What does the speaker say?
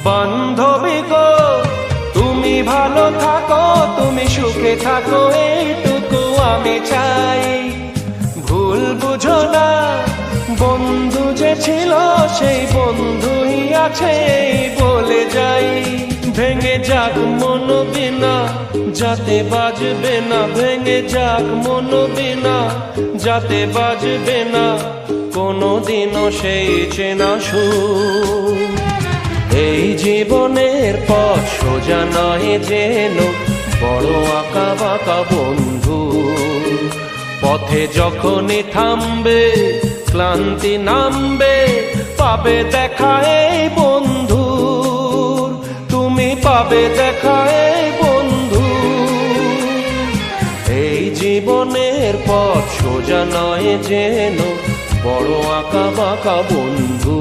বান্ধবী গো তুমি ভালো থাকো, তুমি সুখে থাকো, এইটুকু আমি চাই। ভুল বুঝো না, বন্ধু যে ছিল সেই বন্ধুই আছে বলে যাই। ভেঙে যাক মন বিনা যাতে বাজবে না, ভেঙে যাক মন বিনা যাতে বাজবে না কোনোদিনও সেই চেনা সুর। এই জীবনের পথ সোজা নয় যেন বড় আঁকা বাঁকা বন্ধু। পথে যখনই থামবে ক্লান্তি নামবে, পাবে দেখা এই বন্ধুর, তুমি পাবে দেখা এই বন্ধু। এই জীবনের পথ সোজা নয় যেন বড় আঁকা বাঁকা বন্ধু।